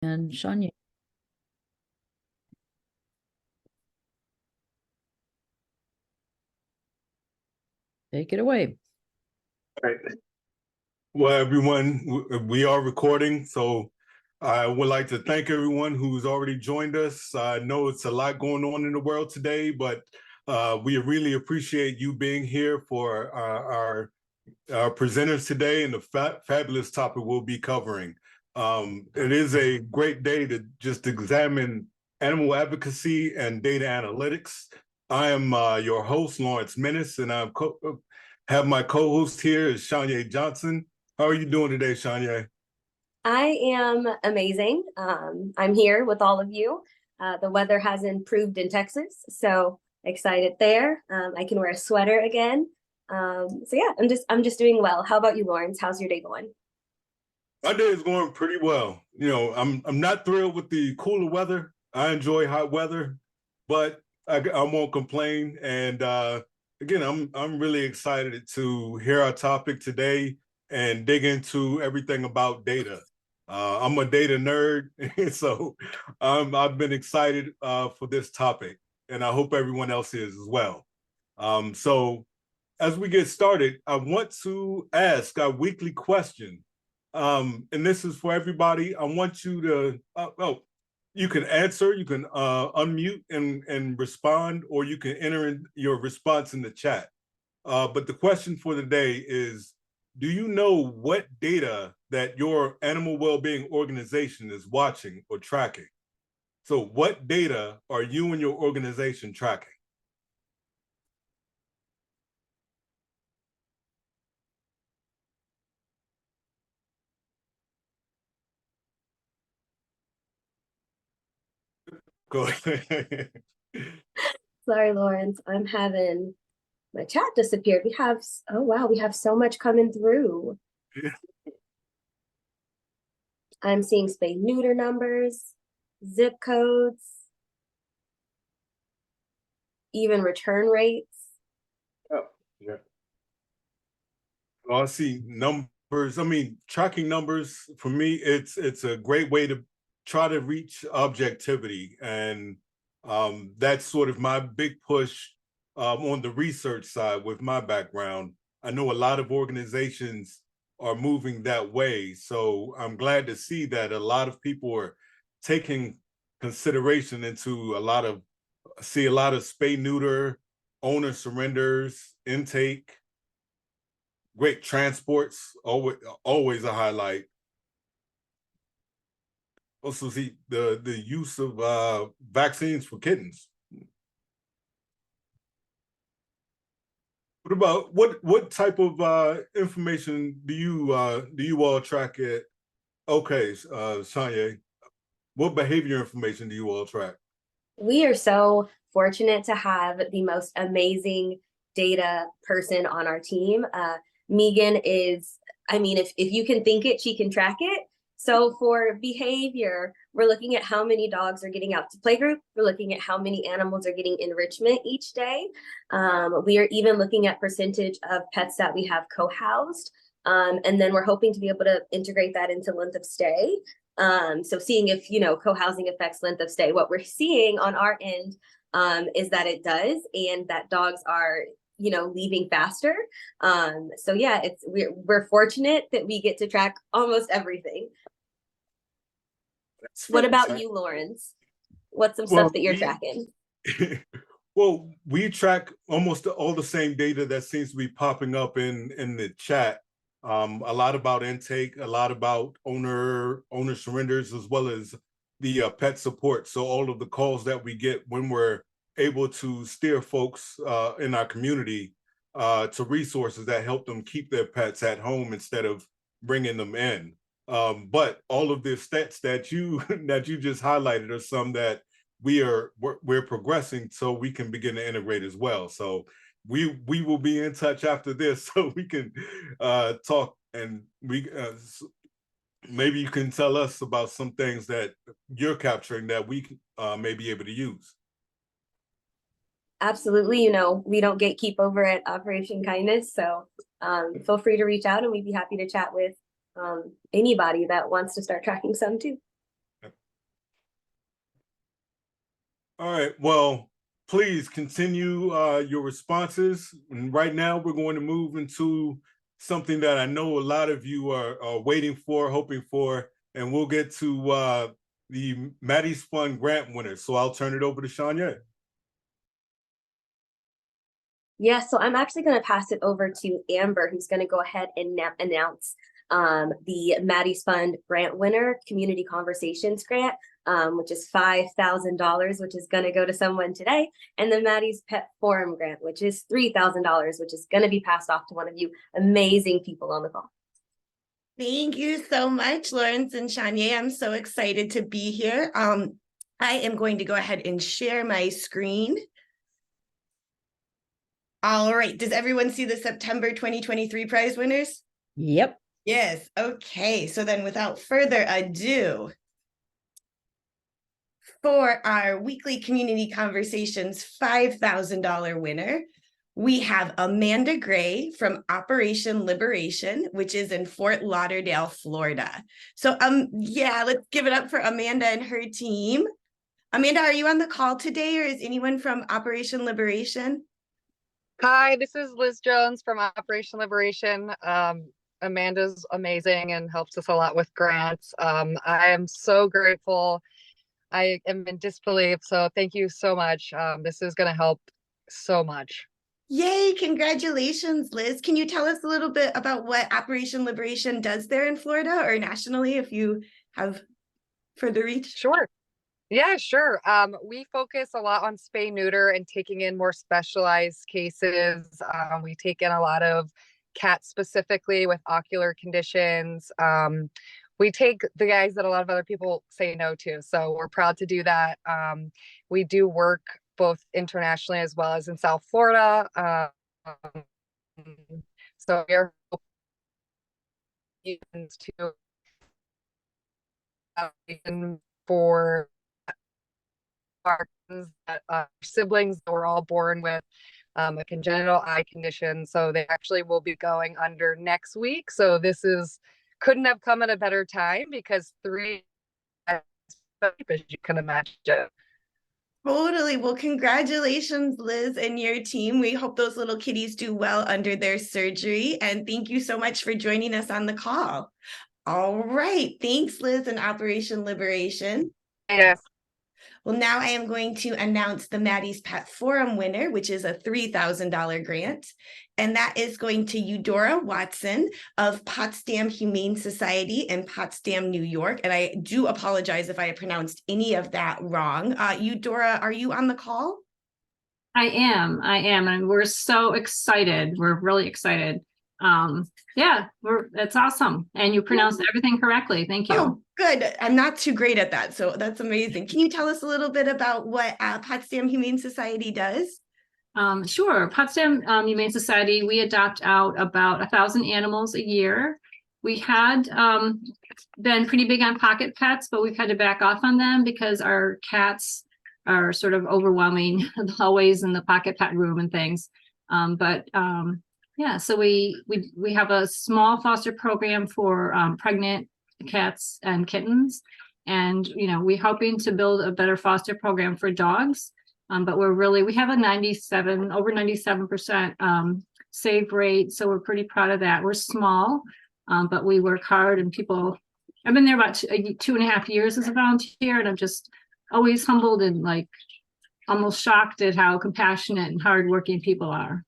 And Shania. Take it away. All right. Well, everyone, we are recording, so I would like to thank everyone who's already joined us. I know it's a lot going on in the world today, but we really appreciate you being here for our presenters today and the fabulous topic we'll be covering. It is a great day to just examine animal advocacy and data analytics. I am your host, Lawrence Menace, and I have my co-host here is Shania Johnson. How are you doing today, Shania? I am amazing. I'm here with all of you. The weather has improved in Texas, so excited there. I can wear a sweater again. So yeah, I'm just doing well. How about you, Lawrence? How's your day going? My day is going pretty well. You know, I'm not thrilled with the cooler weather. I enjoy hot weather, but I won't complain. And again, I'm really excited to hear our topic today and dig into everything about data. I'm a data nerd, so I've been excited for this topic, and I hope everyone else is as well. So as we get started, I want to ask our weekly question. And this is for everybody. I want you to, you can answer, you can unmute and respond, or you can enter in your response in the chat. But the question for the day is, do you know what data that your animal well-being organization is watching or tracking? So what data are you and your organization tracking? Go ahead. Sorry, Lawrence. I'm having my chat disappeared. Oh wow, we have so much coming through. Yeah. I'm seeing spay neuter numbers, zip codes, even return rates. Oh, yeah. Well, I see numbers. I mean, tracking numbers for me, it's a great way to try to reach objectivity, and that's sort of my big push on the research side with my background. I know a lot of organizations are moving that way, so I'm glad to see that a lot of people are taking consideration into a lot of spay neuter, owner surrenders, intake. Great transports, always a highlight. Also see the use of vaccines for kittens. What type of information do you all track at? Okay, Shanya, what behavior information do you all track? We are so fortunate to have the most amazing data person on our team. Megan is, I mean, if you can think it, she can track it. So for behavior, we're looking at how many dogs are getting out to playgroup. We're looking at how many animals are getting enrichment each day. We are even looking at percentage of pets that we have co-housed. And then we're hoping to be able to integrate that into length of stay. So seeing if, co-housing affects length of stay. What we're seeing on our end is that it does, and that dogs are leaving faster. So yeah, we're fortunate that we get to track almost everything. What about you, Lawrence? What's some stuff that you're tracking? Well, we track almost all the same data that seems to be popping up in the chat. A lot about intake, a lot about owner surrenders, as well as the pet support. So all of the calls that we get when we're able to steer folks in our community to resources that help them keep their pets at home instead of bringing them in. But all of the stats that you just highlighted are some that we're progressing, so we can begin to integrate as well. So we will be in touch after this, so we can talk, and we maybe you can tell us about some things that you're capturing that we may be able to use. Absolutely. We don't gatekeep over at Operation Kindness, so feel free to reach out, and we'd be happy to chat with anybody that wants to start tracking some too. All right. Well, please continue your responses. And right now, we're going to move into something that I know a lot of you are waiting for, hoping for, and we'll get to the Maddie's Fun grant winner. So I'll turn it over to Shania. Yeah, so I'm actually going to pass it over to Amber, who's going to go ahead and announce the Maddie's Fund grant winner, Community Conversations grant, which is $5,000, which is going to go to someone today, and the Maddie's Pet Forum grant, which is $3,000, which is going to be passed off to one of you amazing people on the call. Thank you so much, Lawrence and Shania. I'm so excited to be here. I am going to go ahead and share my screen. All right. Does everyone see the September 2023 prize winners? Yep. Yes. Okay. So then without further ado, for our weekly community conversations $5,000 winner, we have Amanda Gray from Operation Liberation, which is in Fort Lauderdale, Florida. So yeah, let's give it up for Amanda and her team. Amanda, are you on the call today, or is anyone from Operation Liberation? Hi, this is Liz Jones from Operation Liberation. Amanda's amazing and helps us a lot with grants. I am so grateful. I am in disbelief, so thank you so much. This is going to help so much. Yay, congratulations, Liz. Can you tell us a little bit about what Operation Liberation does there in Florida or nationally if you have further reach? Sure. Yeah, sure. We focus a lot on spay neuter and taking in more specialized cases. We take in a lot of cats specifically with ocular conditions. We take the guys that a lot of other people say no to. So we're proud to do that. We do work both internationally as well as in South Florida. So we're to for that siblings that were all born with a congenital eye condition. So they actually will be going under next week. So this couldn't have come at a better time because 3, as you can imagine. Totally. Well, congratulations, Liz and your team. We hope those little kitties do well under their surgery. And thank you so much for joining us on the call. All right. Thanks, Liz and Operation Liberation. Yes. Well, now I am going to announce the Maddie's Pet Forum winner, which is a $3,000 grant. And that is going to Eudora Watson of Potsdam Humane Society in Potsdam, New York. And I do apologize if I pronounced any of that wrong. Eudora, are you on the call? I am. And we're so excited. We're really excited. Yeah, that's awesome. And you pronounced everything correctly. Thank you. Oh, good. I'm not too great at that, so that's amazing. Can you tell us a little bit about what Potsdam Humane Society does? Sure. Potsdam Humane Society, we adopt out about 1,000 animals a year. We had been pretty big on pocket pets, but we've had to back off on them because our cats are sort of overwhelming the hallways in the pocket pet room and things. Yeah, so we have a small foster program for pregnant cats and kittens, and we're hoping to build a better foster program for dogs. But we have a over 97% save rate, so we're pretty proud of that. We're small, but we work hard, and I've been there about 2.5 years as a volunteer, and I'm just always humbled and like almost shocked at how compassionate and hardworking people are.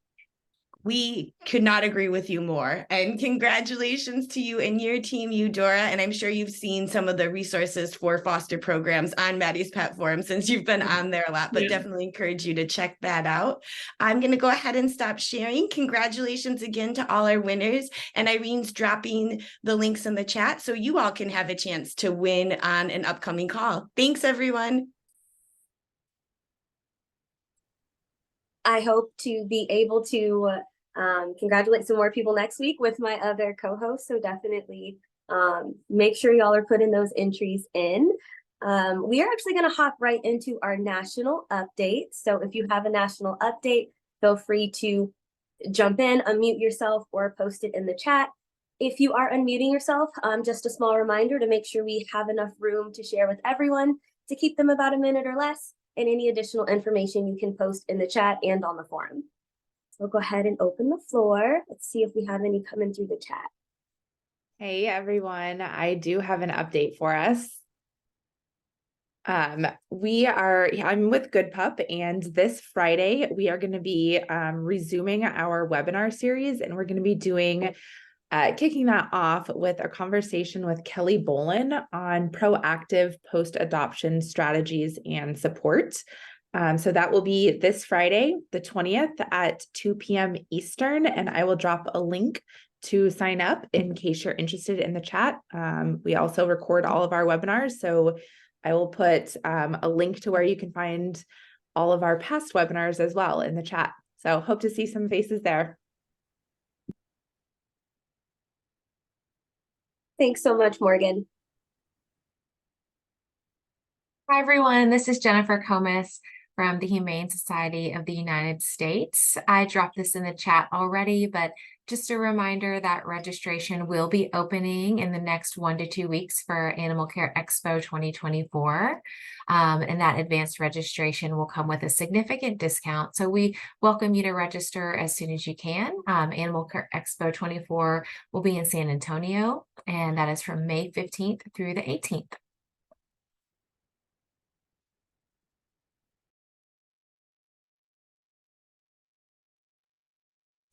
We could not agree with you more. And congratulations to you and your team, Eudora. And I'm sure you've seen some of the resources for foster programs on Maddie's Pet Forum since you've been on there a lot, but definitely encourage you to check that out. I'm going to go ahead and stop sharing. Congratulations again to all our winners. And Irene's dropping the links in the chat so you all can have a chance to win on an upcoming call. Thanks, everyone. I hope to be able to congratulate some more people next week with my other co-hosts. So definitely make sure y'all are putting those entries in. We are actually going to hop right into our national update. So if you have a national update, feel free to jump in, unmute yourself, or post it in the chat. If you are unmuting yourself, just a small reminder to make sure we have enough room to share with everyone to keep them about a minute or less. and any additional information you can post in the chat and on the forum. So we'll go ahead and open the floor. Let's see if we have any coming through the chat. Hey everyone, I do have an update for us. I'm with Good Pup, and this Friday we are going to be resuming our webinar series, and we're going to be doing kicking that off with a conversation with Kelly Bolin on proactive post-adoption strategies and support. So that will be this Friday, the 20th at 2 p.m. Eastern, and I will drop a link to sign up in case you're interested in the chat. We also record all of our webinars, so I will put a link to where you can find all of our past webinars as well in the chat. So hope to see some faces there. Thanks so much, Morgan. Hi, everyone. This is Jennifer Comas from the Humane Society of the United States. I dropped this in the chat already, but just a reminder that registration will be opening in the next 1 to 2 weeks for Animal Care Expo 2024. And that advanced registration will come with a significant discount. So we welcome you to register as soon as you can. Animal Care Expo 24 will be in San Antonio, and that is from May 15th through the 18th.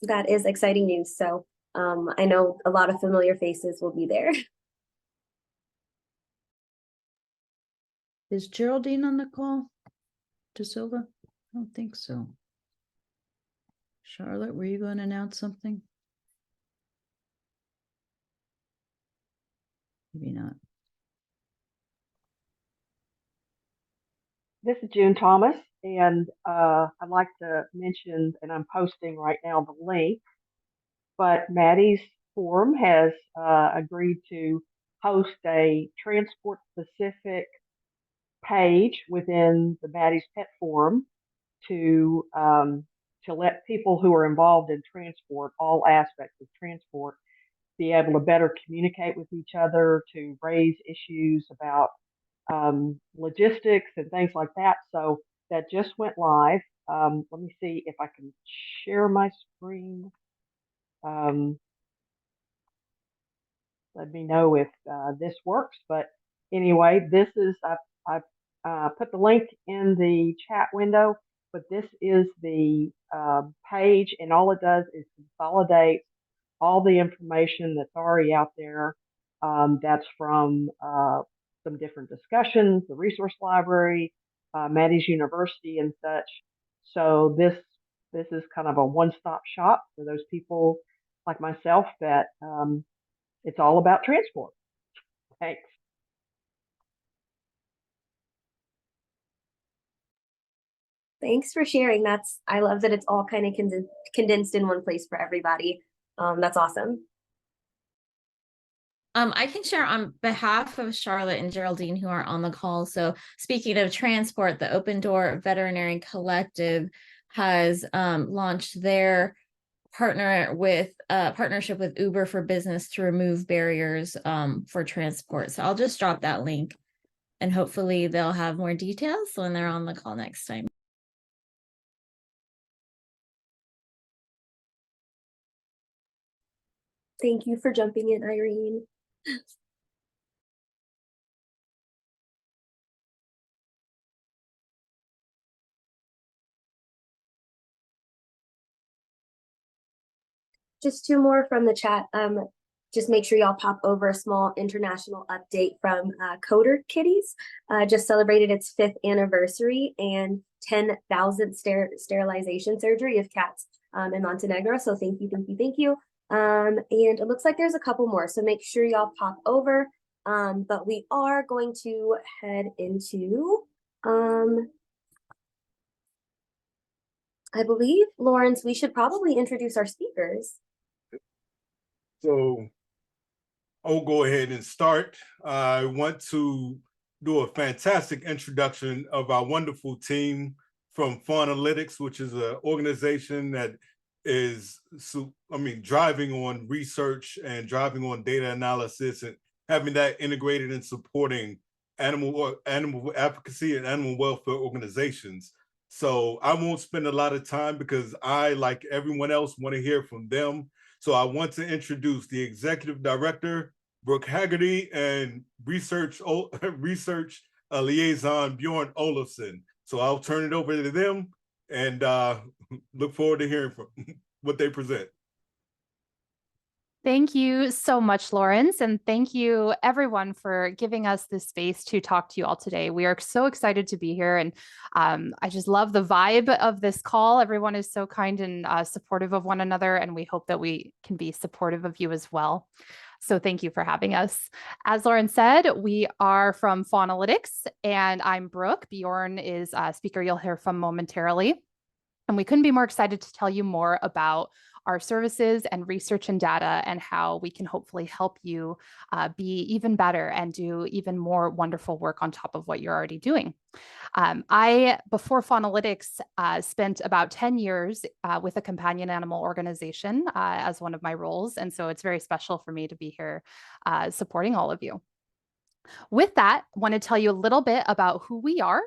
That is exciting news. So I know a lot of familiar faces will be there. Is Geraldine on the call? De Silva? I don't think so. Charlotte, were you going to announce something? Maybe not. This is June Thomas, and I'd like to mention, and I'm posting right now the link, but Maddie's forum has agreed to host a transport-specific page within the Maddie's Pet Forum to let people who are involved in transport, all aspects of transport, be able to better communicate with each other, to raise issues about logistics and things like that. So that just went live. Let me see if I can share my screen. Let me know if this works. But anyway, this is, I've put the link in the chat window, but this is the page, and all it does is consolidate all the information that's already out there. That's from some different discussions, the resource library, Maddie's University and such. So this is kind of a one-stop shop for those people like myself that it's all about transport. Thanks. Thanks for sharing. I love that it's all kind of condensed in one place for everybody. That's awesome. I can share on behalf of Charlotte and Geraldine who are on the call. So speaking of transport, the Open Door Veterinary Collective has launched their partnership with Uber for Business to remove barriers for transport. So I'll just drop that link, and hopefully they'll have more details when they're on the call next time. Thank you for jumping in, Irene. Just 2 more from the chat. Just make sure y'all pop over a small international update from Coder Kitties. Just celebrated its 5th anniversary and 10,000th sterilization surgery of cats in Montenegro. So thank you, thank you, thank you. And it looks like there's a couple more, so make sure y'all pop over. But we are going to head into, I believe, Lawrence, we should probably introduce our speakers. So I'll go ahead and start. I want to do a fantastic introduction of our wonderful team from Faunalytics, which is an organization that is, driving on research and driving on data analysis and having that integrated and supporting animal advocacy and animal welfare organizations. So I won't spend a lot of time because I, like everyone else, want to hear from them. So I want to introduce the executive director, Brooke Haggerty, and research liaison, Björn Olafsson. So I'll turn it over to them and look forward to hearing from what they present. Thank you so much, Lawrence, and thank you everyone for giving us this space to talk to you all today. We are so excited to be here, and I just love the vibe of this call. Everyone is so kind and supportive of one another, and we hope that we can be supportive of you as well. So thank you for having us. As Lauren said, we are from Faunalytics, and I'm Brooke. Bjorn is a speaker you'll hear from momentarily. And we couldn't be more excited to tell you more about our services and research and data and how we can hopefully help you be even better and do even more wonderful work on top of what you're already doing. I, before Faunalytics, spent about 10 years with a companion animal organization as one of my roles. And so it's very special for me to be here supporting all of you. With that, I want to tell you a little bit about who we are.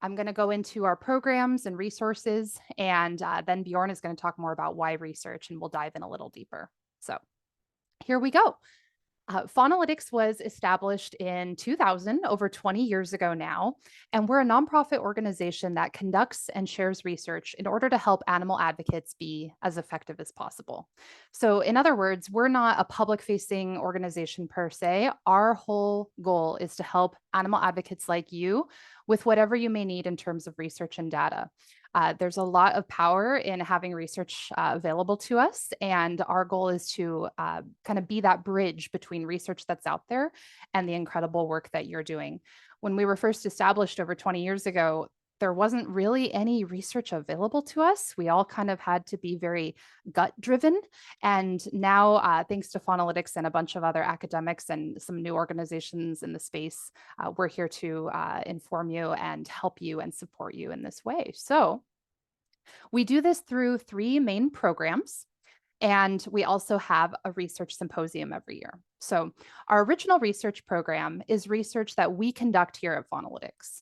I'm going to go into our programs and resources, and then Bjorn is going to talk more about why research, and we'll dive in a little deeper. So here we go. Faunalytics was established in 2000, over 20 years ago now, and we're a nonprofit organization that conducts and shares research in order to help animal advocates be as effective as possible. So in other words, we're not a public-facing organization per se. Our whole goal is to help animal advocates like you with whatever you may need in terms of research and data. There's a lot of power in having research available to us, and our goal is to kind of be that bridge between research that's out there and the incredible work that you're doing. When we were first established over 20 years ago, there wasn't really any research available to us. We all kind of had to be very gut-driven. And now, thanks to Faunalytics and a bunch of other academics and some new organizations in the space, we're here to inform you and help you and support you in this way. So we do this through 3 main programs. And we also have a research symposium every year. So our original research program is research that we conduct here at Faunalytics.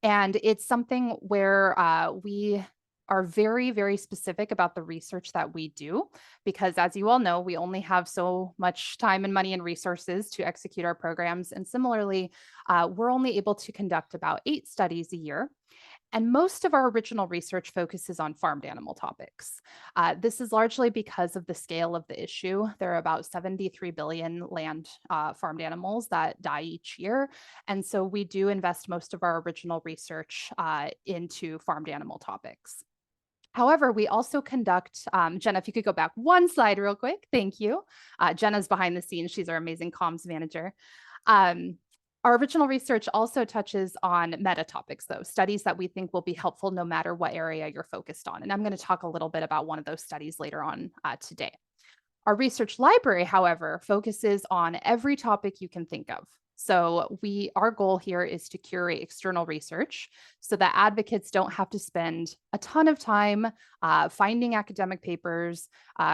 And it's something where we are very, very specific about the research that we do, because as you all know, we only have so much time and money and resources to execute our programs. And similarly, we're only able to conduct about 8 studies a year. And most of our original research focuses on farmed animal topics. This is largely because of the scale of the issue. There are about 73 billion land farmed animals that die each year. And so we do invest most of our original research into farmed animal topics. However, we also conduct, Jenna, if you could go back 1 slide real quick, thank you. Jenna's behind the scenes, she's our amazing comms manager. Our original research also touches on meta topics, though, studies that we think will be helpful no matter what area you're focused on. And I'm going to talk a little bit about one of those studies later on today. Our research library, however, focuses on every topic you can think of. So our goal here is to curate external research so that advocates don't have to spend a ton of time finding academic papers,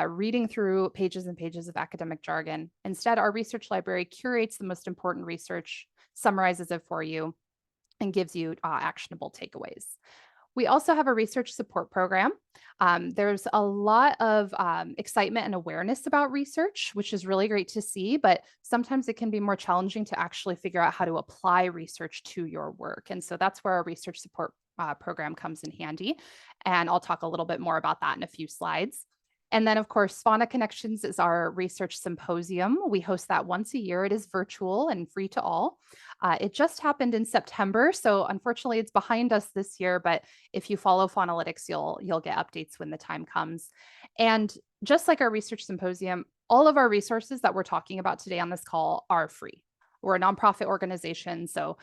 reading through pages and pages of academic jargon. Instead, our research library curates the most important research, summarizes it for you, and gives you actionable takeaways. We also have a research support program. There's a lot of excitement and awareness about research, which is really great to see, but sometimes it can be more challenging to actually figure out how to apply research to your work. And so that's where our research support program comes in handy. And I'll talk a little bit more about that in a few slides. And then, of course, Fauna Connections is our research symposium. We host that once a year. It is virtual and free to all. It just happened in September, so unfortunately it's behind us this year, but if you follow Faunalytics, you'll get updates when the time comes. And just like our research symposium, all of our resources that we're talking about today on this call are free. We're a nonprofit organization, so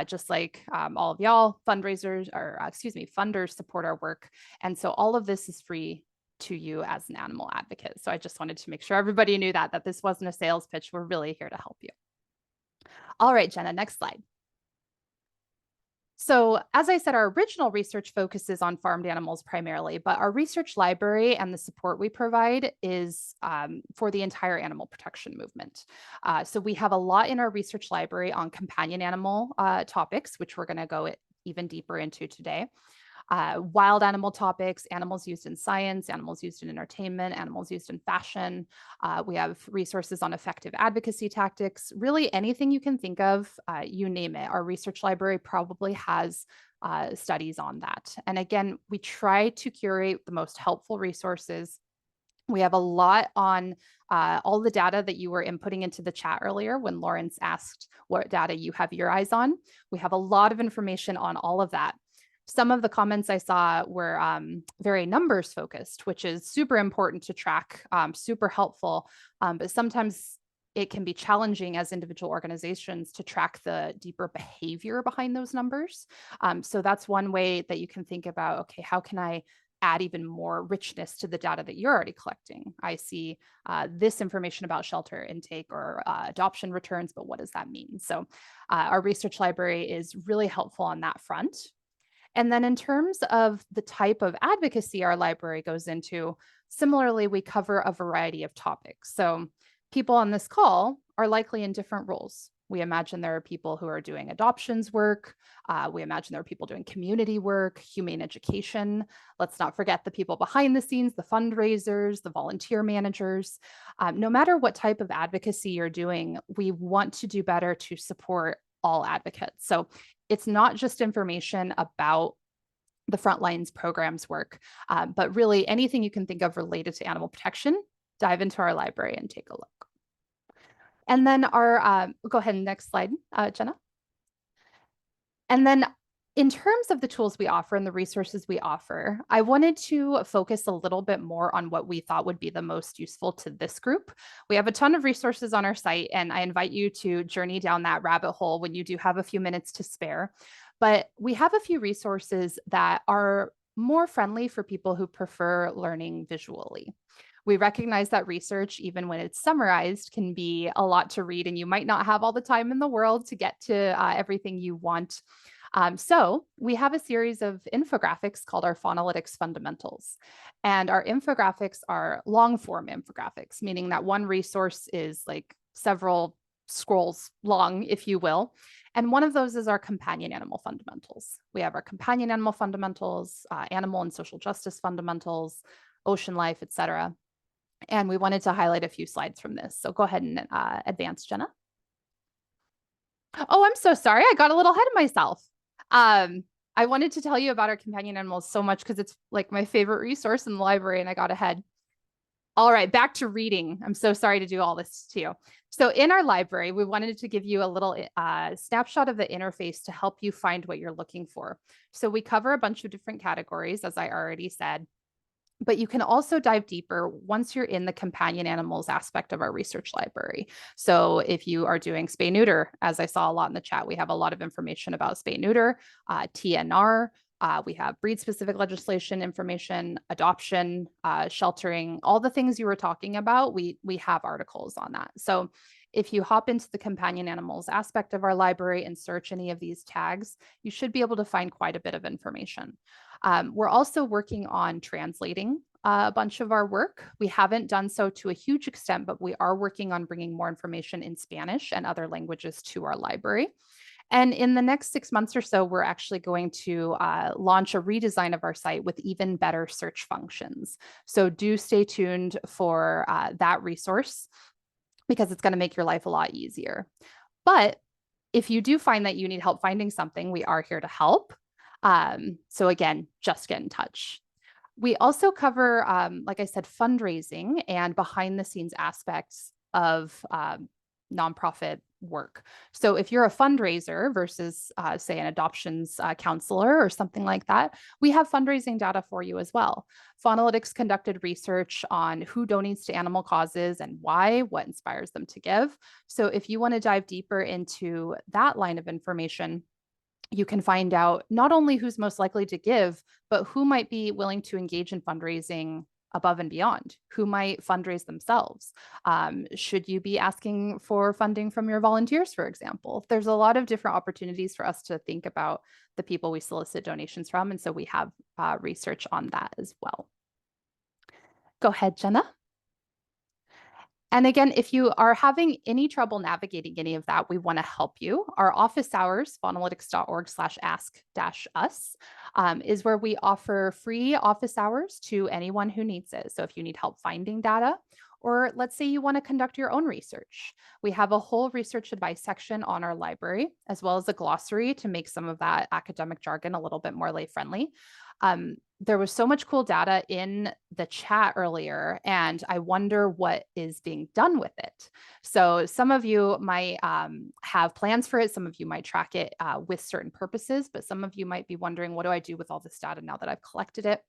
just like all of y'all, funders support our work. And so all of this is free to you as an animal advocate. So I just wanted to make sure everybody knew that this wasn't a sales pitch. We're really here to help you. All right, Jenna, next slide. So as I said, our original research focuses on farmed animals primarily, but our research library and the support we provide is for the entire animal protection movement. So we have a lot in our research library on companion animal topics, which we're going to go even deeper into today. Wild animal topics, animals used in science, animals used in entertainment, animals used in fashion. We have resources on effective advocacy tactics, really anything you can think of, you name it. Our research library probably has studies on that. And again, we try to curate the most helpful resources. We have a lot on all the data that you were inputting into the chat earlier when Lawrence asked what data you have your eyes on. We have a lot of information on all of that. Some of the comments I saw were very numbers focused, which is super important to track, super helpful, but sometimes it can be challenging as individual organizations to track the deeper behavior behind those numbers. So that's one way that you can think about, okay, how can I add even more richness to the data that you're already collecting? I see this information about shelter intake or adoption returns, but what does that mean? So our research library is really helpful on that front. And then in terms of the type of advocacy our library goes into, similarly, we cover a variety of topics. So people on this call are likely in different roles. We imagine there are people who are doing adoptions work. We imagine there are people doing community work, humane education. Let's not forget the people behind the scenes, the fundraisers, the volunteer managers. No matter what type of advocacy you're doing, we want to do better to support all advocates. So it's not just information about the Frontlines programs work, but really anything you can think of related to animal protection, dive into our library and take a look. And then our, go ahead, next slide, Jenna. And then in terms of the tools we offer and the resources we offer, I wanted to focus a little bit more on what we thought would be the most useful to this group. We have a ton of resources on our site, and I invite you to journey down that rabbit hole when you do have a few minutes to spare. But we have a few resources that are more friendly for people who prefer learning visually. We recognize that research, even when it's summarized, can be a lot to read, and you might not have all the time in the world to get to everything you want. So we have a series of infographics called our Faunalytics fundamentals. And our infographics are long form infographics, meaning that one resource is like several scrolls long, if you will. And one of those is our companion animal fundamentals. We have our companion animal fundamentals, animal and social justice fundamentals, ocean life, etc. And we wanted to highlight a few slides from this. So go ahead and advance, Jenna. Oh, I'm so sorry. I got a little ahead of myself. I wanted to tell you about our companion animals so much because it's like my favorite resource in the library and I got ahead. All right, back to reading. I'm so sorry to do all this to you. So in our library, we wanted to give you a little snapshot of the interface to help you find what you're looking for. So we cover a bunch of different categories, as I already said. But you can also dive deeper once you're in the companion animals aspect of our research library. So if you are doing spay neuter, as I saw a lot in the chat, we have a lot of information about spay neuter, TNR, we have breed specific legislation information, adoption, sheltering, all the things you were talking about, we have articles on that. So if you hop into the companion animals aspect of our library and search any of these tags, you should be able to find quite a bit of information. We're also working on translating a bunch of our work. We haven't done so to a huge extent, but we are working on bringing more information in Spanish and other languages to our library. And in the next 6 months or so, we're actually going to launch a redesign of our site with even better search functions. So do stay tuned for that resource because it's going to make your life a lot easier. But if you do find that you need help finding something, we are here to help. So again, just get in touch. We also cover, like I said, fundraising and behind the scenes aspects of nonprofit work. So if you're a fundraiser versus say an adoptions counselor or something like that, we have fundraising data for you as well. Faunalytics conducted research on who donates to animal causes and why, what inspires them to give. So if you want to dive deeper into that line of information, you can find out not only who's most likely to give, but who might be willing to engage in fundraising above and beyond? Who might fundraise themselves? Should you be asking for funding from your volunteers, for example? There's a lot of different opportunities for us to think about the people we solicit donations from. And so we have research on that as well. Go ahead, Jenna. And again, if you are having any trouble navigating any of that, we want to help you. Our office hours, faunalytics.org/ask-us, is where we offer free office hours to anyone who needs it. So if you need help finding data, or let's say you want to conduct your own research, we have a whole research advice section on our library, as well as a glossary to make some of that academic jargon a little bit more lay friendly. There was so much cool data in the chat earlier, and I wonder what is being done with it. So some of you might have plans for it. Some of you might track it with certain purposes, but some of you might be wondering, what do I do with all this data now that I've collected it?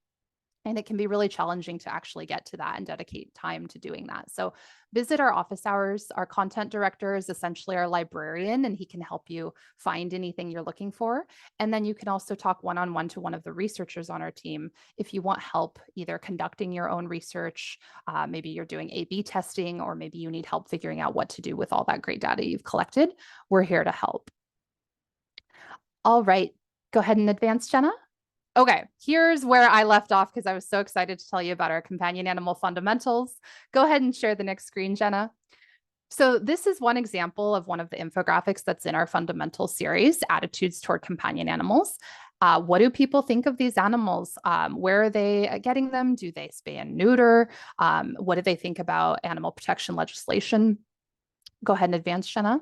And it can be really challenging to actually get to that and dedicate time to doing that. So visit our office hours. Our content director is essentially our librarian, and he can help you find anything you're looking for. And then you can also talk one-on-one to one of the researchers on our team if you want help either conducting your own research, maybe you're doing A/B testing, or maybe you need help figuring out what to do with all that great data you've collected. We're here to help. All right, go ahead and advance, Jenna. Okay, here's where I left off because I was so excited to tell you about our companion animal fundamentals. Go ahead and share the next screen, Jenna. So this is one example of one of the infographics that's in our fundamental series, Attitudes Toward Companion Animals. What do people think of these animals? Where are they getting them? Do they spay and neuter? What do they think about animal protection legislation? Go ahead and advance, Jenna.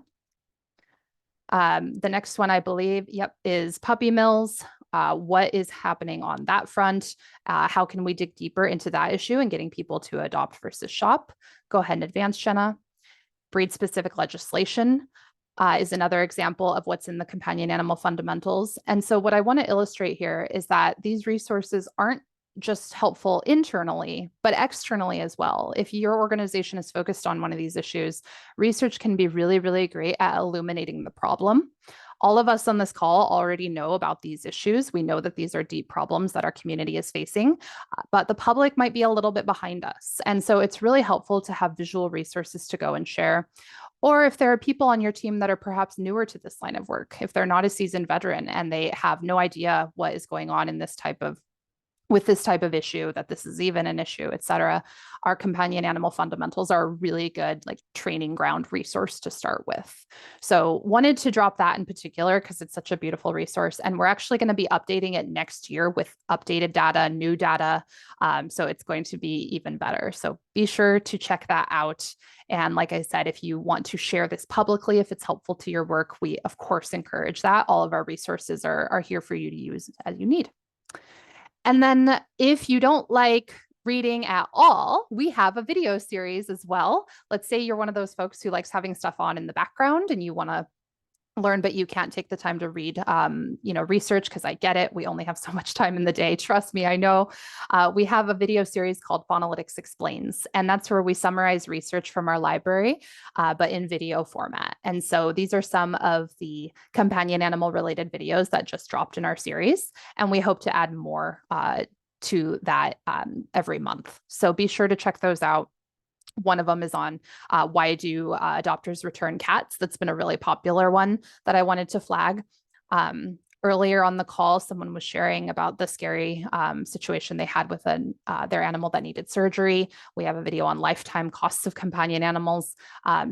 The next one, I believe, is puppy mills. What is happening on that front? How can we dig deeper into that issue and getting people to adopt versus shop? Go ahead and advance, Jenna. Breed-specific legislation is another example of what's in the companion animal fundamentals. And so what I want to illustrate here is that these resources aren't just helpful internally, but externally as well. If your organization is focused on one of these issues, research can be really, really great at illuminating the problem. All of us on this call already know about these issues. We know that these are deep problems that our community is facing, but the public might be a little bit behind us. And so it's really helpful to have visual resources to go and share. Or if there are people on your team that are perhaps newer to this line of work, if they're not a seasoned veteran and they have no idea what is going on in this type of issue, that this is even an issue, et cetera, our companion animal fundamentals are a really good training ground resource to start with. So wanted to drop that in particular because it's such a beautiful resource. And we're actually going to be updating it next year with updated data, new data. So it's going to be even better. So be sure to check that out. And like I said, if you want to share this publicly, if it's helpful to your work, we of course encourage that. All of our resources are here for you to use as you need. And then if you don't like reading at all, we have a video series as well. Let's say you're one of those folks who likes having stuff on in the background and you want to learn, but you can't take the time to read, research, because I get it. We only have so much time in the day. Trust me, I know. We have a video series called Faunalytics Explains, and that's where we summarize research from our library, but in video format. And so these are some of the companion animal related videos that just dropped in our series, and we hope to add more to that every month. So be sure to check those out. One of them is on why do adopters return cats? That's been a really popular one that I wanted to flag. Earlier on the call, someone was sharing about the scary situation they had with their animal that needed surgery. We have a video on lifetime costs of companion animals.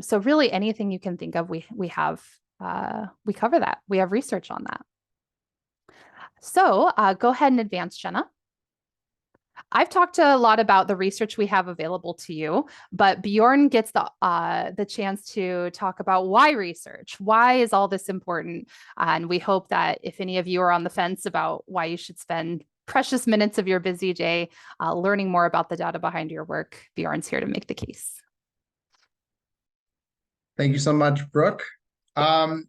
So really anything you can think of, we cover that. We have research on that. So go ahead and advance, Jenna. I've talked a lot about the research we have available to you, but Björn gets the chance to talk about why research. Why is all this important? And we hope that if any of you are on the fence about why you should spend precious minutes of your busy day learning more about the data behind your work, Björn's here to make the case. Thank you so much, Brooke.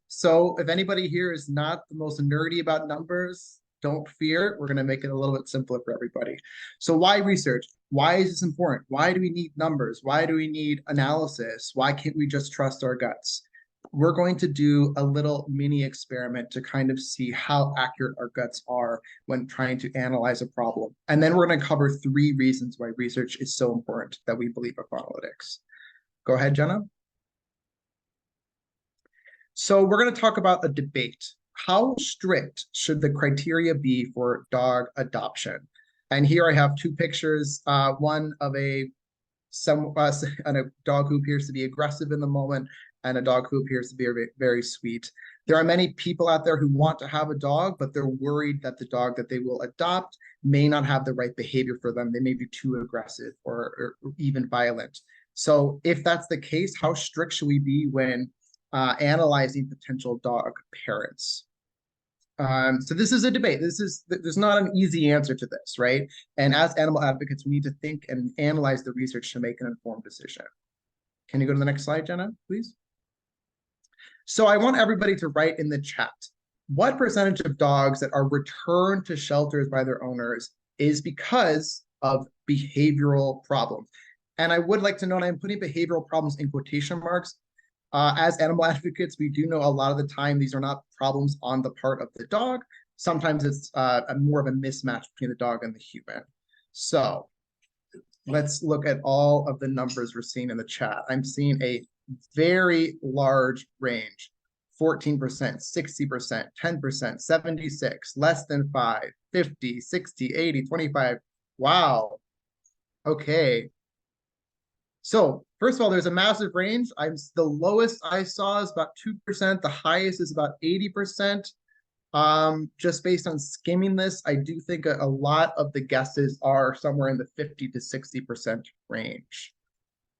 So if anybody here is not the most nerdy about numbers, don't fear, we're going to make it a little bit simpler for everybody. So why research? Why is this important? Why do we need numbers? Why do we need analysis? Why can't we just trust our guts? we're going to do a little mini experiment to kind of see how accurate our guts are when trying to analyze a problem. And then we're going to cover 3 reasons why research is so important that we believe at Faunalytics. Go ahead, Jenna. So we're going to talk about a debate. How strict should the criteria be for dog adoption? And here I have 2 pictures, one of a dog who appears to be aggressive in the moment, and a dog who appears to be very, very sweet. There are many people out there who want to have a dog, but they're worried that the dog that they will adopt may not have the right behavior for them. They may be too aggressive or even violent. So if that's the case, how strict should we be when analyzing potential dog parents? So this is a debate. There's not an easy answer to this, right? And as animal advocates, we need to think and analyze the research to make an informed decision. Can you go to the next slide, Jenna, please? So I want everybody to write in the chat, what percentage of dogs that are returned to shelters by their owners is because of behavioral problems? And I would like to know, and I'm putting behavioral problems in quotation marks. As animal advocates, we do know a lot of the time these are not problems on the part of the dog. Sometimes it's more of a mismatch between the dog and the human. So let's look at all of the numbers we're seeing in the chat. I'm seeing a very large range: 14%, 60%, 10%, 76, less than 5, 50, 60, 80, 25. Wow. Okay. So first of all, there's a massive range. The lowest I saw is about 2%. The highest is about 80%. Just based on skimming this, I do think a lot of the guesses are somewhere in the 50 to 60% range.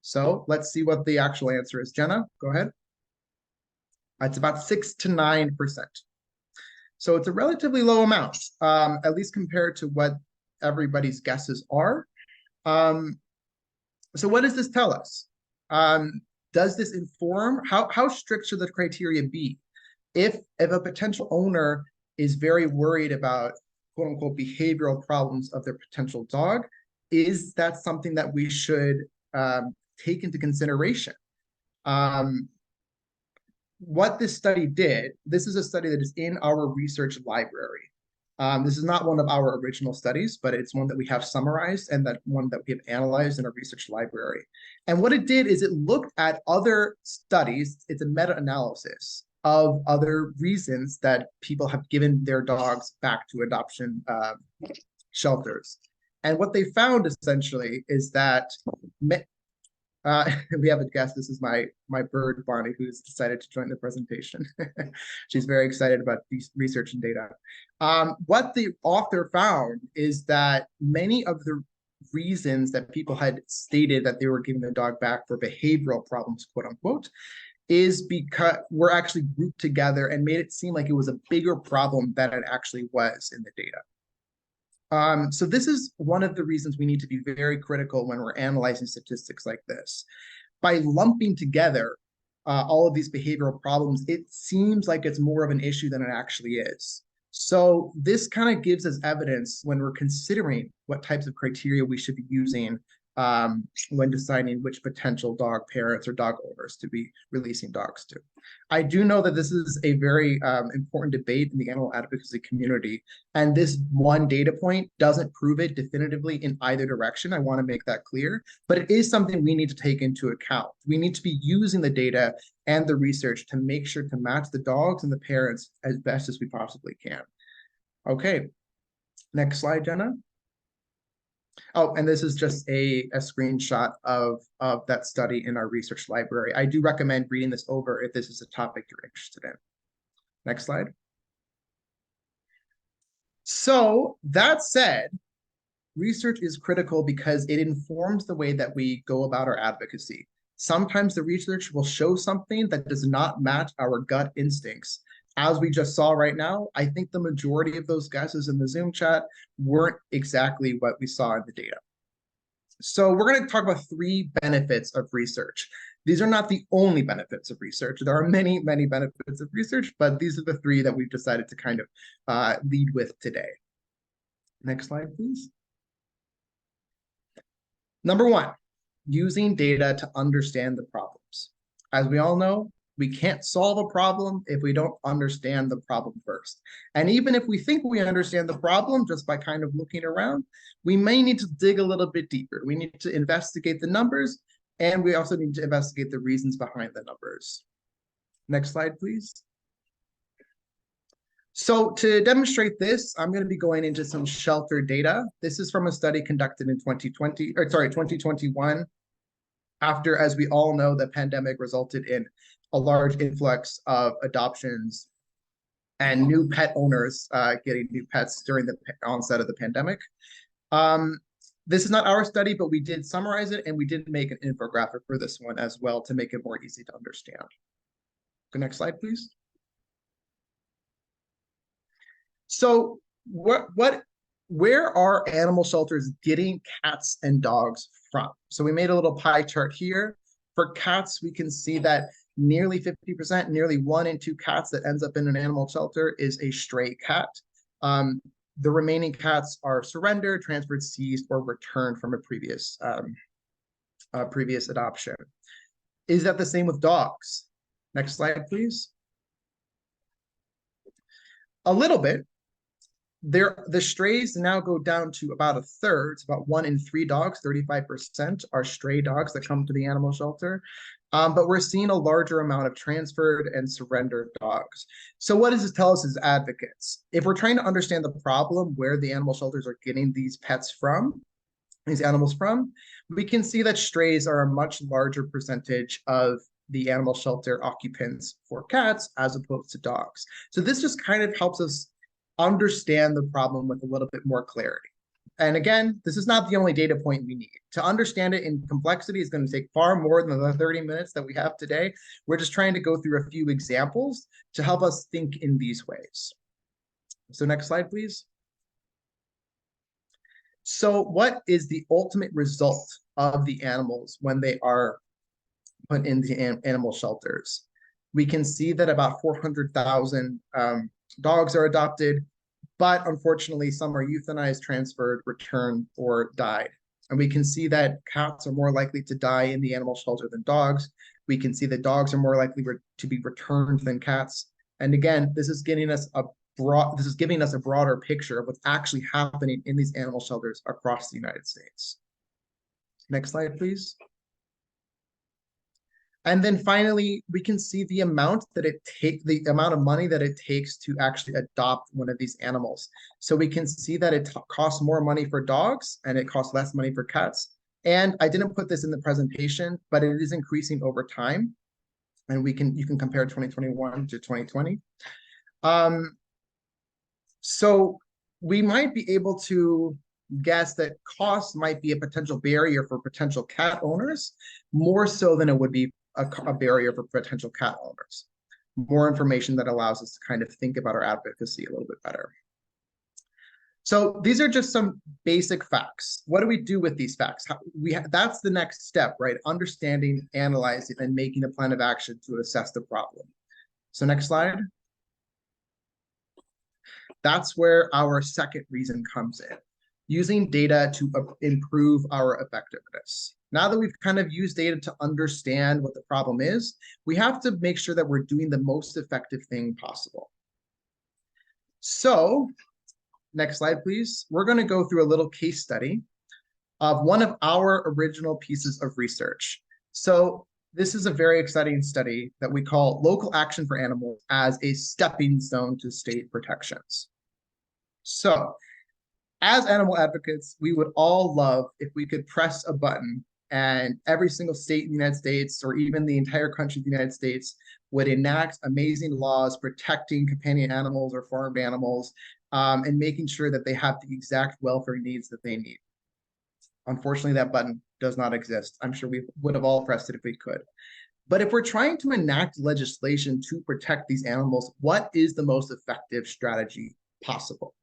So let's see what the actual answer is. Jenna, go ahead. It's about 6 to 9%. So it's a relatively low amount, at least compared to what everybody's guesses are. So what does this tell us? Does this inform, how strict should the criteria be? If a potential owner is very worried about quote unquote behavioral problems of their potential dog, is that something that we should take into consideration? What this study did, this is a study that is in our research library. This is not one of our original studies, but it's one that we have summarized and that one that we have analyzed in our research library. And what it did is it looked at other studies. It's a meta-analysis of other reasons that people have given their dogs back to adoption shelters. And what they found essentially is that we have a guest. This is my bird, Bonnie, who's decided to join the presentation. She's very excited about these research and data. What the author found is that many of the reasons that people had stated that they were giving their dog back for behavioral problems, quote unquote, is because we're actually grouped together and made it seem like it was a bigger problem than it actually was in the data. So this is one of the reasons we need to be very critical when we're analyzing statistics like this. By lumping together all of these behavioral problems, it seems like it's more of an issue than it actually is. So this kind of gives us evidence when we're considering what types of criteria we should be using when deciding which potential dog parents or dog owners to be releasing dogs to. I do know that this is a very important debate in the animal advocacy community, and this one data point doesn't prove it definitively in either direction. I want to make that clear, but it is something we need to take into account. We need to be using the data and the research to make sure to match the dogs and the parents as best as we possibly can. Okay, next slide, Jenna. Oh, and this is just a screenshot of that study in our research library. I do recommend reading this over if this is a topic you're interested in. Next slide. So that said, research is critical because it informs the way that we go about our advocacy. Sometimes the research will show something that does not match our gut instincts. As we just saw right now, I think the majority of those guesses in the Zoom chat weren't exactly what we saw in the data. So we're going to talk about 3 benefits of research. These are not the only benefits of research. There are many, many benefits of research, but these are the 3 that we've decided to kind of lead with today. Next slide, please. Number 1, using data to understand the problems. As we all know, We can't solve a problem if we don't understand the problem first. And even if we think we understand the problem just by kind of looking around, we may need to dig a little bit deeper. We need to investigate the numbers, and we also need to investigate the reasons behind the numbers. Next slide, please. So to demonstrate this, I'm going to be going into some shelter data. This is from a study conducted in 2021. After, as we all know, the pandemic resulted in a large influx of adoptions and new pet owners getting new pets during the onset of the pandemic. This is not our study, but we did summarize it, and we did make an infographic for this one as well to make it more easy to understand. Go next slide, please. So where are animal shelters getting cats and dogs from? So we made a little pie chart here. For cats, we can see that nearly 50%, nearly 1 in 2 cats that ends up in an animal shelter is a stray cat. The remaining cats are surrendered, transferred, seized, or returned from a previous adoption. Is that the same with dogs? Next slide, please. A little bit. The strays now go down to about a third. It's about 1 in 3 dogs, 35% are stray dogs that come to the animal shelter. But we're seeing a larger amount of transferred and surrendered dogs. So what does this tell us as advocates? If we're trying to understand the problem, where the animal shelters are getting these pets from, these animals from, we can see that strays are a much larger percentage of the animal shelter occupants for cats as opposed to dogs. So this just kind of helps us understand the problem with a little bit more clarity. And again, this is not the only data point we need. To understand it in complexity is going to take far more than the 30 minutes that we have today. We're just trying to go through a few examples to help us think in these ways. So next slide, please. So what is the ultimate result of the animals when they are put into animal shelters? We can see that about 400,000 dogs are adopted, but unfortunately some are euthanized, transferred, returned, or died. And we can see that cats are more likely to die in the animal shelter than dogs. We can see that dogs are more likely to be returned than cats. And again, this is giving us a broader picture of what's actually happening in these animal shelters across the United States. Next slide, please. And then finally, we can see the amount the amount of money that it takes to actually adopt one of these animals. So we can see that it costs more money for dogs and it costs less money for cats. And I didn't put this in the presentation, but it is increasing over time. And you can compare 2021 to 2020. So we might be able to guess that cost might be a potential barrier for potential cat owners, more so than it would be a barrier for potential cat owners. More information that allows us to kind of think about our advocacy a little bit better. So these are just some basic facts. What do we do with these facts? That's the next step, right? Understanding, analyzing, and making a plan of action to assess the problem. So next slide. That's where our second reason comes in. Using data to improve our effectiveness. Now that we've kind of used data to understand what the problem is, we have to make sure that we're doing the most effective thing possible. So, next slide, please. We're going to go through a little case study of one of our original pieces of research. So, this is a very exciting study that we call Local Action for Animals as a Stepping Stone to State Protections. So, as animal advocates, we would all love if we could press a button and every single state in the United States, or even the entire country of the United States, would enact amazing laws protecting companion animals or farmed animals, and making sure that they have the exact welfare needs that they need. Unfortunately, that button does not exist. I'm sure we would have all pressed it if we could. But if we're trying to enact legislation to protect these animals, what is the most effective strategy possible?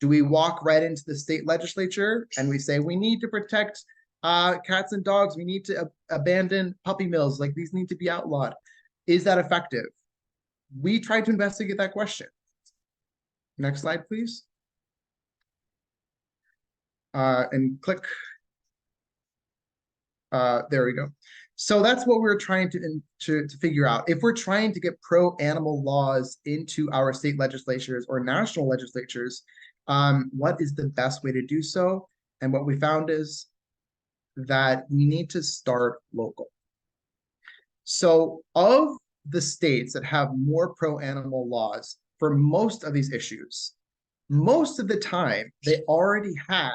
Do we walk right into the state legislature and we say, we need to protect cats and dogs, we need to abandon puppy mills, like these need to be outlawed? Is that effective? We tried to investigate that question. Next slide, please. And click. There we go. So that's what we're trying to figure out. If we're trying to get pro-animal laws into our state legislatures or national legislatures, what is the best way to do so? And what we found is that we need to start local. So of the states that have more pro-animal laws for most of these issues, most of the time, they already had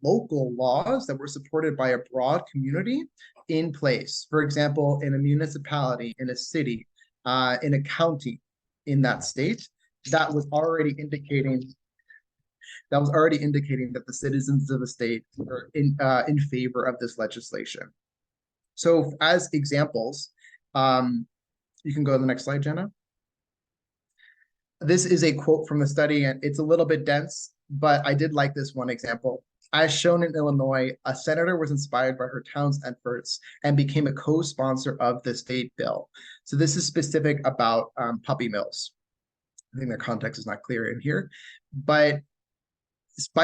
local laws that were supported by a broad community in place. For example, in a municipality, in a city, in a county in that state, that was already indicating that the citizens of the state were in favor of this legislation. So as examples, you can go to the next slide, Jenna. This is a quote from the study, and it's a little bit dense, but I did like this one example. As shown in Illinois, a senator was inspired by her town's efforts and became a co-sponsor of the state bill. So this is specific about puppy mills. I think the context is not clear in here, but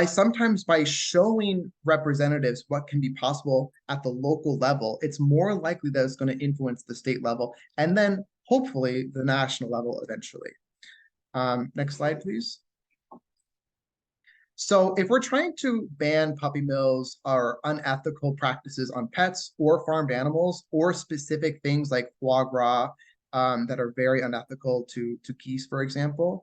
sometimes by showing representatives what can be possible at the local level, it's more likely that it's going to influence the state level and then hopefully the national level eventually. Next slide, please. So if we're trying to ban puppy mills or unethical practices on pets or farmed animals or specific things like foie gras that are very unethical to geese, for example,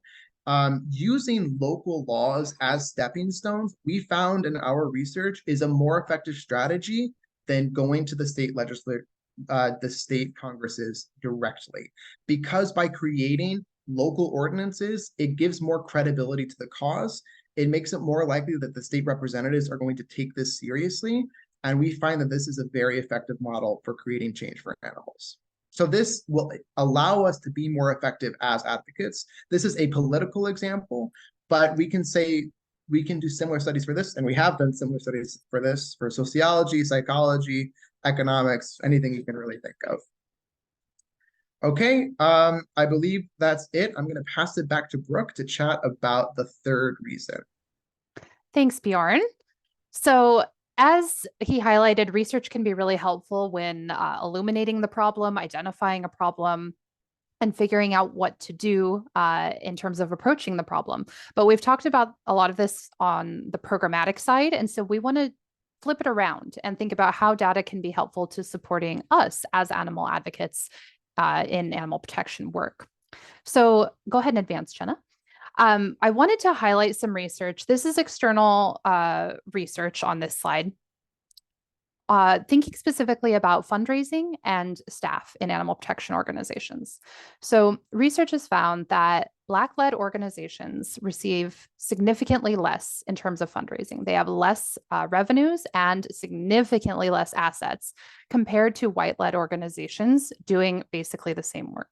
using local laws as stepping stones, we found in our research is a more effective strategy than going to the state legislature, the state congresses directly, because by creating local ordinances, it gives more credibility to the cause. It makes it more likely that the state representatives are going to take this seriously. And we find that this is a very effective model for creating change for animals. So this will allow us to be more effective as advocates. This is a political example, but we can say we can do similar studies for this, and we have done similar studies for this, for sociology, psychology, economics, anything you can really think of. Okay, I believe that's it. I'm going to pass it back to Brooke to chat about the third reason. Thanks, Bjorn. So as he highlighted, research can be really helpful when illuminating the problem, identifying a problem, and figuring out what to do in terms of approaching the problem. But we've talked about a lot of this on the programmatic side. And so we want to flip it around and think about how data can be helpful to supporting us as animal advocates in animal protection work. So go ahead and advance, Jenna. I wanted to highlight some research. This is external research on this slide, thinking specifically about fundraising and staff in animal protection organizations. So research has found that Black-led organizations receive significantly less in terms of fundraising. They have less revenues and significantly less assets compared to white-led organizations doing basically the same work.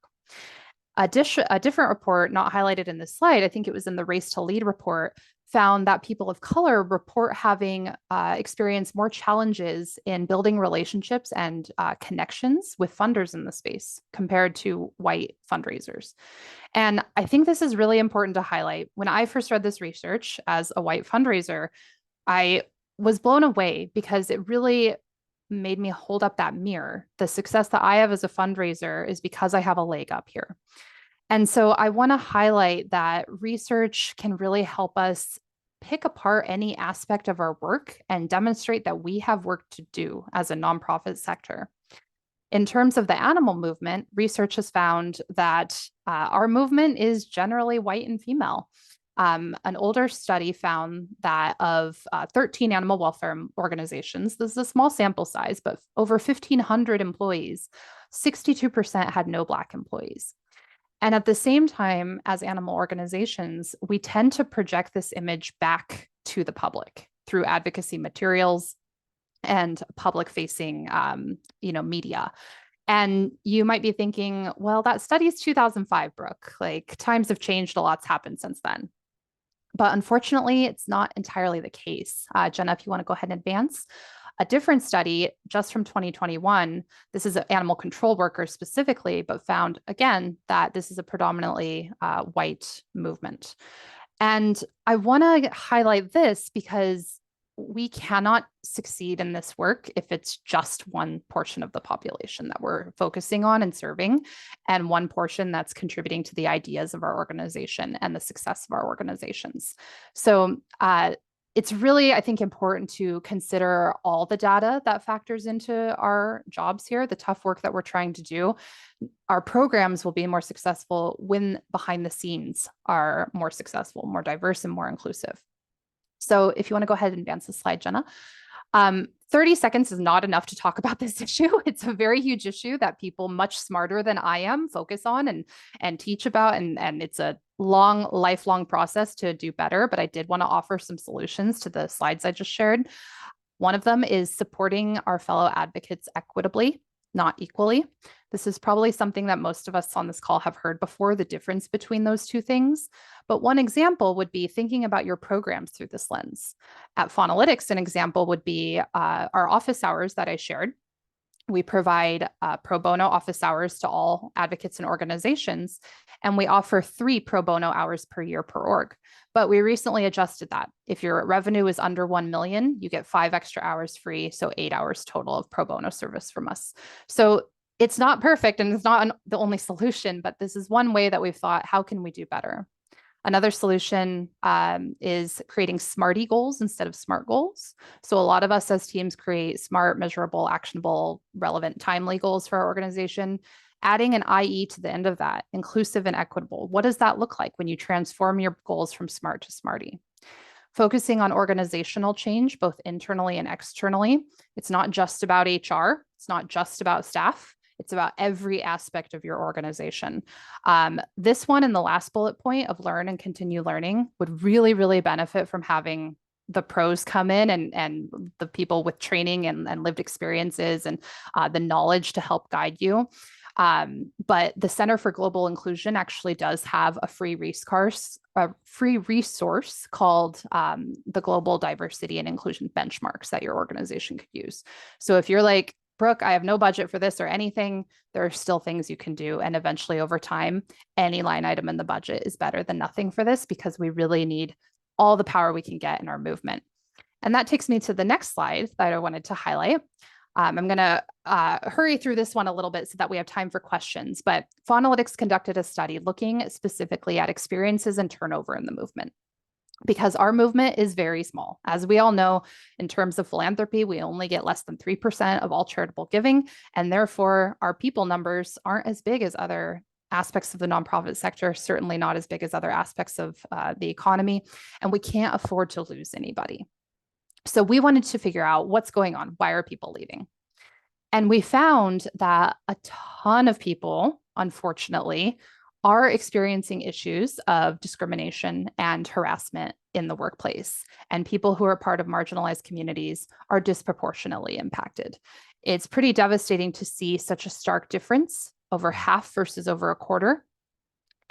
A different report, not highlighted in this slide, I think it was in the Race to Lead report, found that people of color report having experienced more challenges in building relationships and connections with funders in the space compared to white fundraisers. And I think this is really important to highlight. When I first read this research as a white fundraiser, I was blown away because it really made me hold up that mirror. The success that I have as a fundraiser is because I have a leg up here. And so I want to highlight that research can really help us pick apart any aspect of our work and demonstrate that we have work to do as a nonprofit sector. In terms of the animal movement, research has found that our movement is generally white and female. An older study found that of 13 animal welfare organizations, this is a small sample size, but over 1,500 employees, 62% had no Black employees. And at the same time, as animal organizations, we tend to project this image back to the public through advocacy materials and public-facing, media. And you might be thinking, well, that study is 2005, Brooke. Like, times have changed, a lot's happened since then. But unfortunately, it's not entirely the case. Jenna, if you want to go ahead and advance. A different study just from 2021, this is animal control workers specifically, but found again that this is a predominantly white movement. And I want to highlight this because we cannot succeed in this work if it's just one portion of the population that we're focusing on and serving, and one portion that's contributing to the ideas of our organization and the success of our organizations. So it's really, I think, important to consider all the data that factors into our jobs here, the tough work that we're trying to do. Our programs will be more successful when behind the scenes are more successful, more diverse, and more inclusive. So if you want to go ahead and advance the slide, Jenna. 30 seconds is not enough to talk about this issue. It's a very huge issue that people much smarter than I am focus on and teach about. And it's a long, lifelong process to do better. But I did want to offer some solutions to the slides I just shared. One of them is supporting our fellow advocates equitably, not equally. This is probably something that most of us on this call have heard before, the difference between those two things. But one example would be thinking about your programs through this lens. At Faunalytics, an example would be our office hours that I shared. We provide pro bono office hours to all advocates and organizations, and we offer 3 pro bono hours per year per org. But we recently adjusted that. If your revenue is under 1 million, you get 5 extra hours free, so 8 hours total of pro bono service from us. So it's not perfect and it's not the only solution, but this is one way that we've thought, how can we do better? Another solution is creating SMARTY goals instead of SMART goals. So a lot of us as teams create SMART, measurable, actionable, relevant, timely goals for our organization. Adding an IE to the end of that, inclusive and equitable. What does that look like when you transform your goals from SMART to SMARTY? Focusing on organizational change, both internally and externally. It's not just about HR. It's not just about staff. It's about every aspect of your organization. This one and the last bullet point of learn and continue learning would really, really benefit from having the pros come in and the people with training and lived experiences and the knowledge to help guide you. But the Center for Global Inclusion actually does have a free resource called the Global Diversity and Inclusion Benchmarks that your organization could use. So if you're like, Brooke, I have no budget for this or anything, there are still things you can do. And eventually over time, any line item in the budget is better than nothing for this, because we really need all the power we can get in our movement. And that takes me to the next slide that I wanted to highlight. I'm going to hurry through this one a little bit so that we have time for questions. But Faunalytics conducted a study looking specifically at experiences and turnover in the movement, because our movement is very small. As we all know, in terms of philanthropy, we only get less than 3% of all charitable giving, and therefore our people numbers aren't as big as other aspects of the nonprofit sector, certainly not as big as other aspects of the economy, and we can't afford to lose anybody. So we wanted to figure out what's going on. Why are people leaving? And we found that a ton of people, unfortunately, are experiencing issues of discrimination and harassment in the workplace. And people who are part of marginalized communities are disproportionately impacted. It's pretty devastating to see such a stark difference, over half versus over a quarter.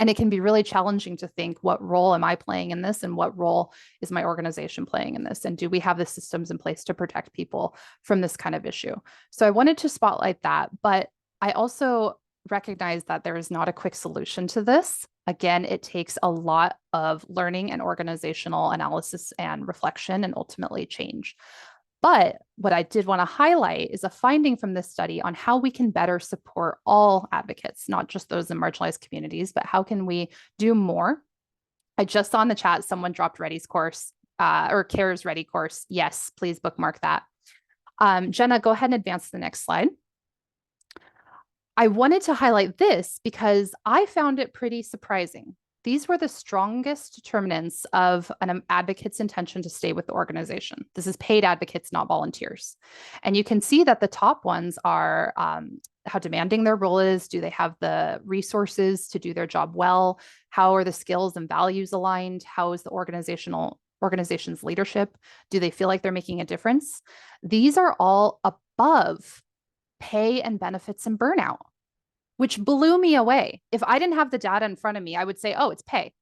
And it can be really challenging to think, what role am I playing in this? And what role is my organization playing in this? And do we have the systems in place to protect people from this kind of issue? So I wanted to spotlight that, but I also recognize that there is not a quick solution to this. Again, it takes a lot of learning and organizational analysis and reflection and ultimately change. But what I did want to highlight is a finding from this study on how we can better support all advocates, not just those in marginalized communities, but how can we do more? I just saw in the chat, someone dropped Ready's course or CARE's Ready course. Yes, please bookmark that. Jenna, go ahead and advance to the next slide. I wanted to highlight this because I found it pretty surprising. These were the strongest determinants of an advocate's intention to stay with the organization. This is paid advocates, not volunteers. And you can see that the top ones are how demanding their role is. Do they have the resources to do their job well? How are the skills and values aligned? How is the organization's leadership? Do they feel like they're making a difference? These are all above pay and benefits and burnout, which blew me away. If I didn't have the data in front of me, I would say, oh, it's pay.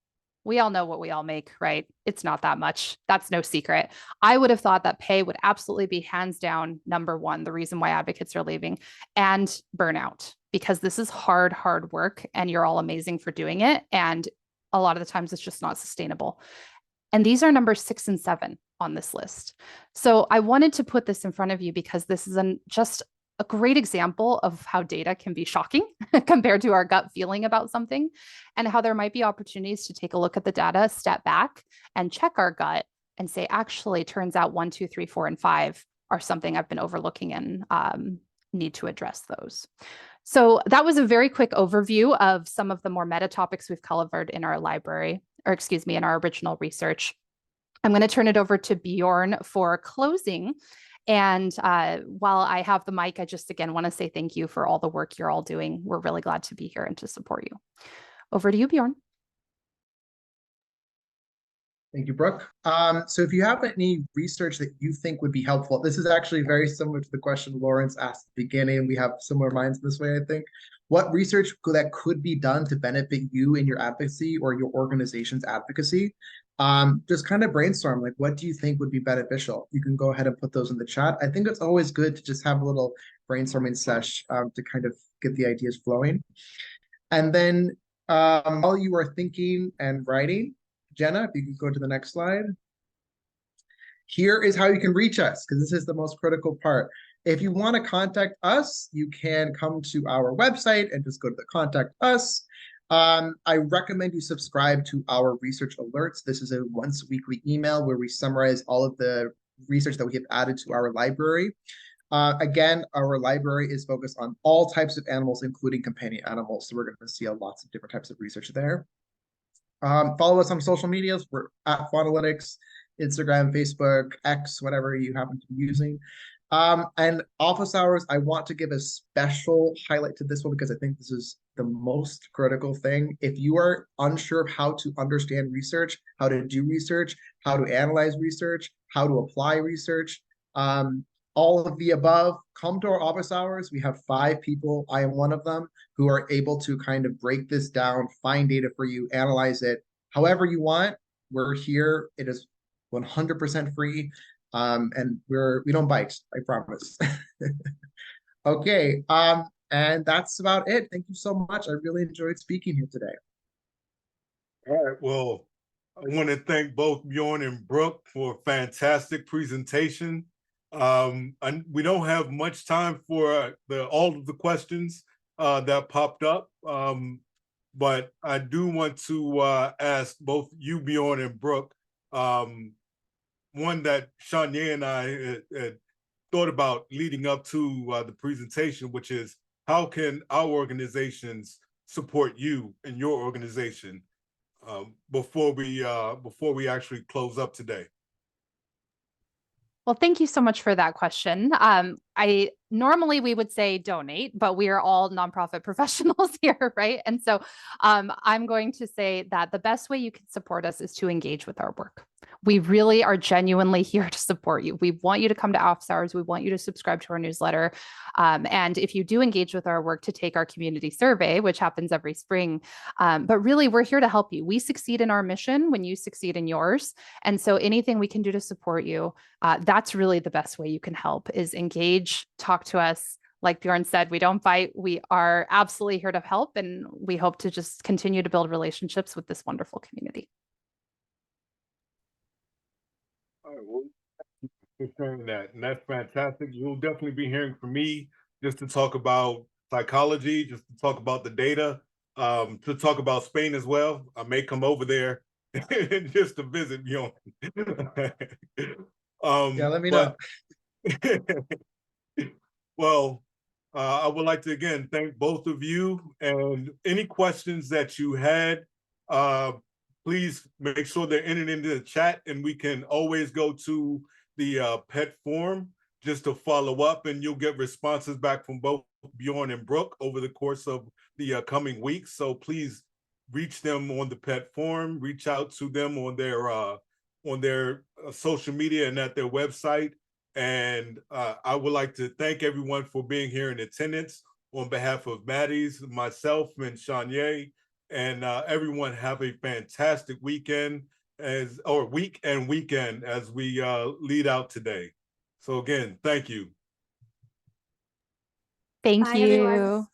We all know what we all make, right? It's not that much. That's no secret. I would have thought that pay would absolutely be hands down number one, the reason why advocates are leaving, and burnout, because this is hard, hard work and you're all amazing for doing it. And a lot of the times it's just not sustainable. And these are numbers 6 and 7. on this list. So I wanted to put this in front of you because this is just a great example of how data can be shocking compared to our gut feeling about something, and how there might be opportunities to take a look at the data, step back and check our gut and say, actually, turns out 1, 2, 3, 4, and 5 are something I've been overlooking and need to address those. So that was a very quick overview of some of the more meta topics we've covered in our library, or excuse me, in our original research. I'm going to turn it over to Bjorn for closing. And while I have the mic, I just again want to say thank you for all the work you're all doing. We're really glad to be here and to support you. Over to you, Bjorn. Thank you, Brooke. So if you have any research that you think would be helpful, this is actually very similar to the question Lawrence asked at the beginning. We have similar minds this way, I think. What research that could be done to benefit you in your advocacy or your organization's advocacy? Just kind of brainstorm, like, what do you think would be beneficial? You can go ahead and put those in the chat. I think it's always good to just have a little brainstorming sesh to kind of get the ideas flowing. And then while you are thinking and writing, Jenna, if you could go to the next slide. Here is how you can reach us, because this is the most critical part. If you want to contact us, you can come to our website and just go to the contact us. I recommend you subscribe to our research alerts. This is a once weekly email where we summarize all of the research that we have added to our library. Again, our library is focused on all types of animals, including companion animals. So we're going to see lots of different types of research there. Follow us on social medias. We're at Faunalytics, Instagram, Facebook, X, whatever you happen to be using. And office hours, I want to give a special highlight to this one because I think this is the most critical thing. If you are unsure of how to understand research, how to do research, how to analyze research, how to apply research, all of the above, come to our office hours. We have 5 people, I am one of them, who are able to kind of break this down, find data for you, analyze it, however you want. We're here. It is 100% free. And we don't bite, I promise. Okay, and that's about it. Thank you so much. I really enjoyed speaking here today. All right, well, I want to thank both Bjorn and Brooke for a fantastic presentation. And we don't have much time for all of the questions that popped up, but I do want to ask both you, Bjorn and Brooke, one that Shania and I had thought about leading up to the presentation, which is how can our organizations support you and your organization before we actually close up today? Well, thank you so much for that question. Normally we would say donate, but we are all nonprofit professionals here, right? And so I'm going to say that the best way you can support us is to engage with our work. We really are genuinely here to support you. We want you to come to office hours. We want you to subscribe to our newsletter. And if you do engage with our work, to take our community survey, which happens every spring. But really, we're here to help you. We succeed in our mission when you succeed in yours. And so anything we can do to support you, that's really the best way you can help, is engage, talk to us. Like Bjorn said, we don't bite. We are absolutely here to help. And we hope to just continue to build relationships with this wonderful community. All right, well, thank you for sharing that, and that's fantastic. You'll definitely be hearing from me just to talk about psychology, just to talk about the data, to talk about Spain as well. I may come over there just to visit, you know. Yeah, let me know. Well, I would like to again thank both of you, and any questions that you had, please make sure they're entered into the chat, and we can always go to the pet forum just to follow up, and you'll get responses back from both Bjorn and Brooke over the course of the coming weeks. So please reach them on the pet forum, reach out to them on their social media and at their website. And I would like to thank everyone for being here in attendance on behalf of Maddie's, myself, and Shania. And everyone have a fantastic weekend week and weekend as we lead out today. So again, thank you. Thank Bye, you. everyone.